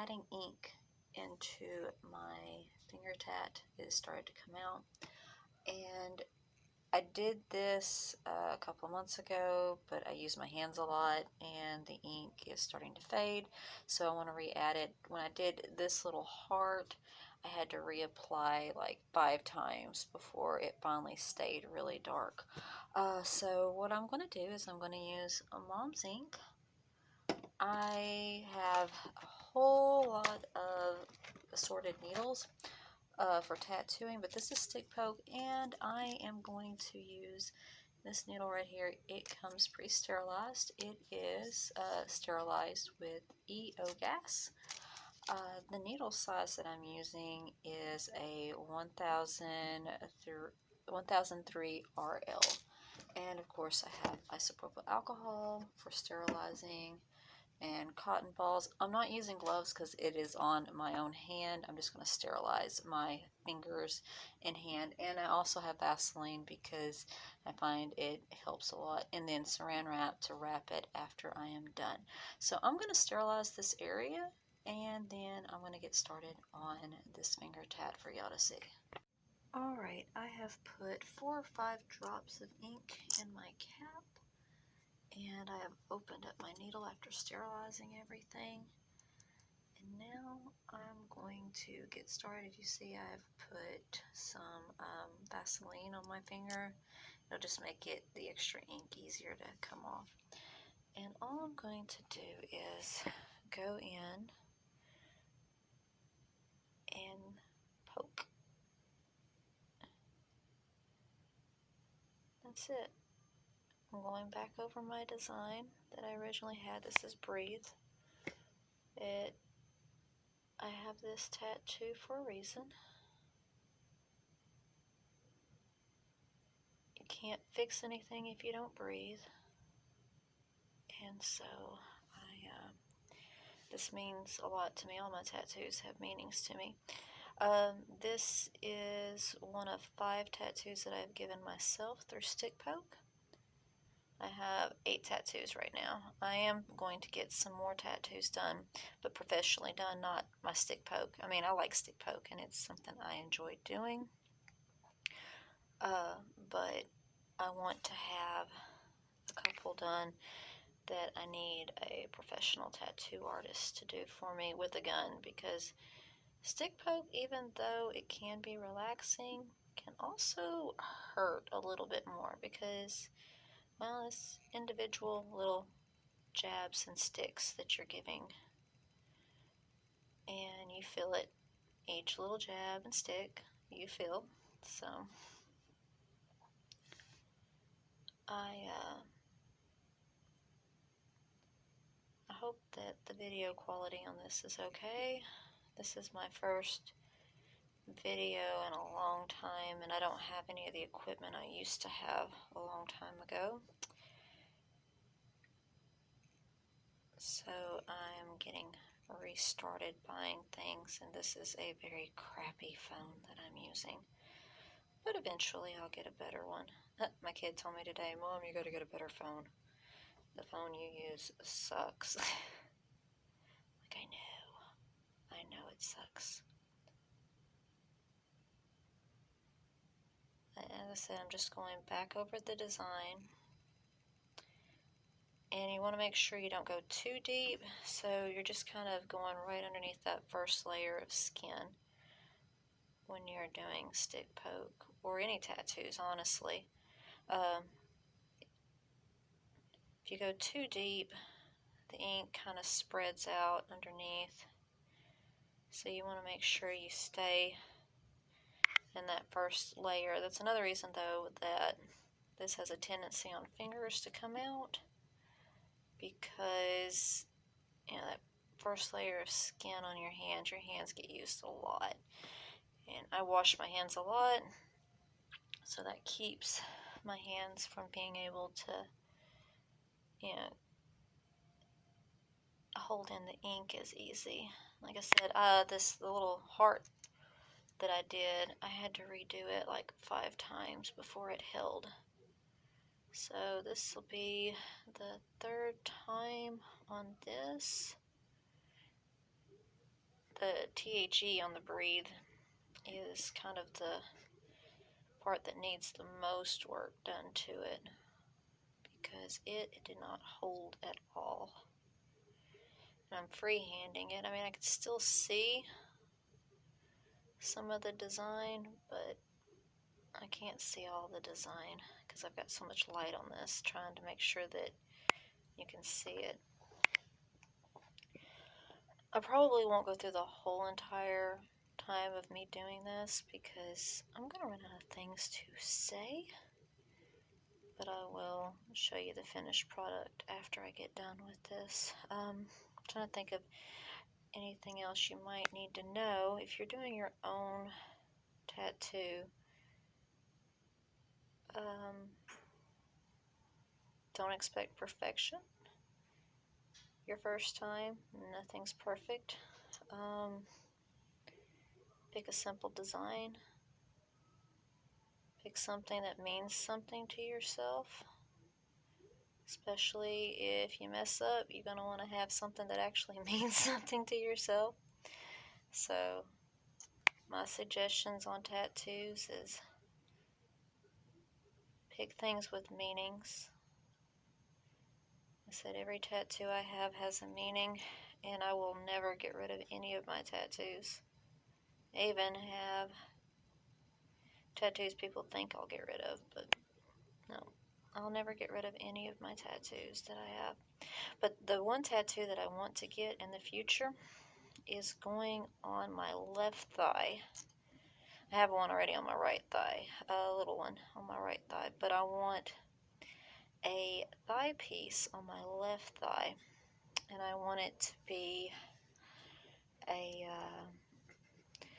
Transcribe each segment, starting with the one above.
adding ink into my finger tat is starting to come out, and I did this a couple of months ago, but I use my hands a lot and the ink is starting to fade, so I want to re-add it. When I did this little heart, I had to reapply like 5 times before it finally stayed really dark. So what I'm going to do is I'm going to use a Mom's ink. I have a whole lot of assorted needles for tattooing, but this is stick poke, and I am going to use this needle right here. It comes pre-sterilized. It is sterilized with EO gas. The needle size that I'm using is a 1003 RL, and of course I have isopropyl alcohol for sterilizing and cotton balls. I'm not using gloves because it is on my own hand. I'm just going to sterilize my fingers and hand. And I also have Vaseline because I find it helps a lot. And then saran wrap to wrap it after I am done. So I'm going to sterilize this area, and then I'm going to get started on this finger tat for y'all to see. Alright, I have put 4 or 5 drops of ink in my cap. And I have opened up my needle after sterilizing everything. And now I'm going to get started. You see I've put some Vaseline on my finger. It'll just make it the extra ink easier to come off. And all I'm going to do is go in and poke. That's it. I'm going back over my design that I originally had. This is Breathe. I have this tattoo for a reason. You can't fix anything if you don't breathe. And so this means a lot to me. All my tattoos have meanings to me. This is one of 5 tattoos that I've given myself through stick poke. I have 8 tattoos right now. I am going to get some more tattoos done, but professionally done, not my stick poke. I mean, I like stick poke, and it's something I enjoy doing. But I want to have a couple done that I need a professional tattoo artist to do for me with a gun, because stick poke, even though it can be relaxing, can also hurt a little bit more because, well, it's individual little jabs and sticks that you're giving, and you feel it. Each little jab and stick you feel. So I hope that the video quality on this is okay. This is my first video in a long time, and I don't have any of the equipment I used to have a long time ago. So I'm getting restarted buying things, and this is a very crappy phone that I'm using. But eventually I'll get a better one. My kid told me today, "Mom, you gotta get a better phone. The phone you use sucks." Like, I know it sucks. As I said, I'm just going back over the design. And you want to make sure you don't go too deep, so you're just kind of going right underneath that first layer of skin when you're doing stick poke or any tattoos, honestly. If you go too deep, the ink kind of spreads out underneath, so you want to make sure you stay in that first layer. That's another reason, though, that this has a tendency on fingers to come out, because that first layer of skin on your hands get used a lot. And I wash my hands a lot, so that keeps my hands from being able to, hold in the ink as easy. Like I said, the little heart that I did, I had to redo it like 5 times before it held. So this will be the 3rd time on this. the THE on the Breathe is kind of the part that needs the most work done to it, because it did not hold at all. And I'm freehanding it. I mean, I could still see some of the design, but I can't see all the design because I've got so much light on this, trying to make sure that you can see it. I probably won't go through the whole entire time of me doing this because I'm going to run out of things to say, but I will show you the finished product after I get done with this. I'm trying to think of anything else you might need to know. If you're doing your own tattoo, don't expect perfection your first time. Nothing's perfect. Pick a simple design. Pick something that means something to yourself. Especially if you mess up, you're going to want to have something that actually means something to yourself. So, my suggestions on tattoos is pick things with meanings. I said every tattoo I have has a meaning, and I will never get rid of any of my tattoos. I even have tattoos people think I'll get rid of, but no, I'll never get rid of any of my tattoos that I have. But the one tattoo that I want to get in the future is going on my left thigh. I have one already on my right thigh, a little one on my right thigh, but I want a thigh piece on my left thigh, and I want it to be a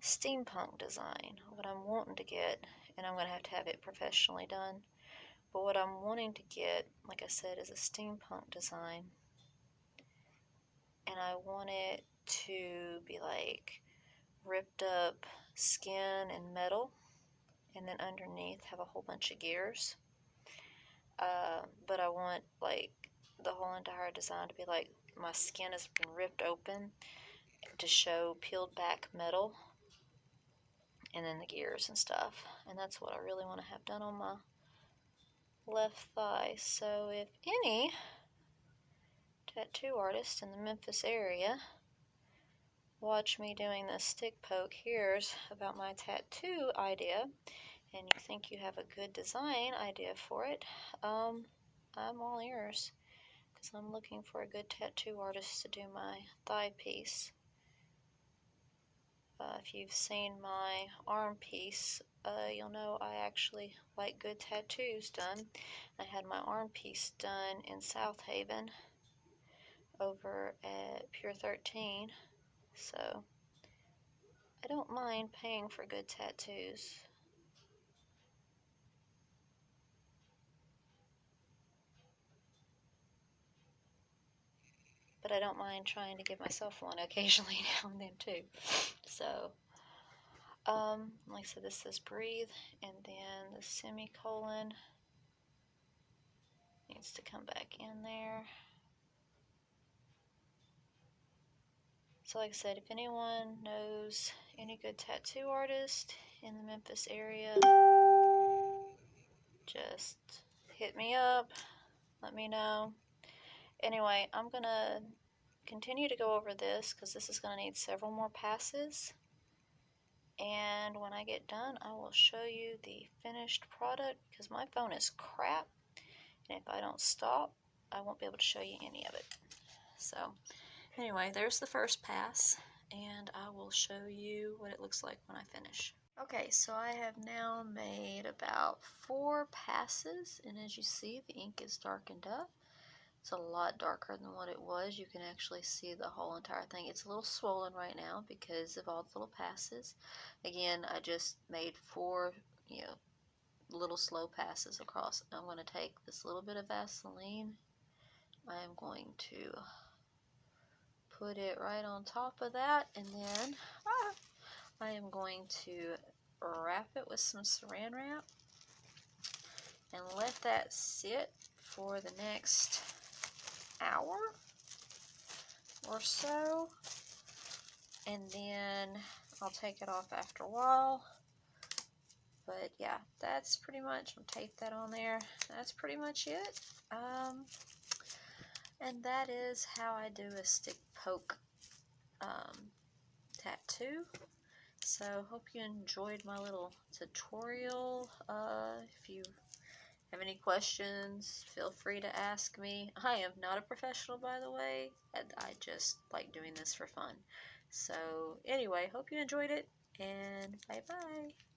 steampunk design. What I'm wanting to get, and I'm going to have it professionally done, but what I'm wanting to get, like I said, is a steampunk design, and I want it to be like ripped up skin and metal, and then underneath have a whole bunch of gears. But I want like the whole entire design to be like my skin has been ripped open to show peeled back metal, and then the gears and stuff. And that's what I really want to have done on my left thigh. So if any tattoo artists in the Memphis area watch me doing this stick poke here's about my tattoo idea, and you think you have a good design idea for it, I'm all ears, because I'm looking for a good tattoo artist to do my thigh piece. If you've seen my arm piece, you'll know I actually like good tattoos done. I had my arm piece done in South Haven over at Pure 13, so I don't mind paying for good tattoos. But I don't mind trying to give myself one occasionally now and then too. So, like I said, this says breathe, and then the semicolon needs to come back in there. So like I said, if anyone knows any good tattoo artist in the Memphis area, just hit me up, let me know. Anyway, I'm going to continue to go over this because this is going to need several more passes. And when I get done, I will show you the finished product because my phone is crap. And if I don't stop, I won't be able to show you any of it. So anyway, there's the first pass, and I will show you what it looks like when I finish. Okay, so I have now made about 4 passes, and as you see, the ink is darkened up. It's a lot darker than what it was. You can actually see the whole entire thing. It's a little swollen right now because of all the little passes. Again, I just made 4, little slow passes across. I'm going to take this little bit of Vaseline. I am going to put it right on top of that, and then I am going to wrap it with some saran wrap and let that sit for the next hour or so. and then I'll take it off after a while. But yeah, that's pretty much, I'll tape that on there. That's pretty much it. And that is how I do a stick poke tattoo. So hope you enjoyed my little tutorial. If you have any questions, feel free to ask me. I am not a professional, by the way, and I just like doing this for fun. So anyway, hope you enjoyed it, and bye bye.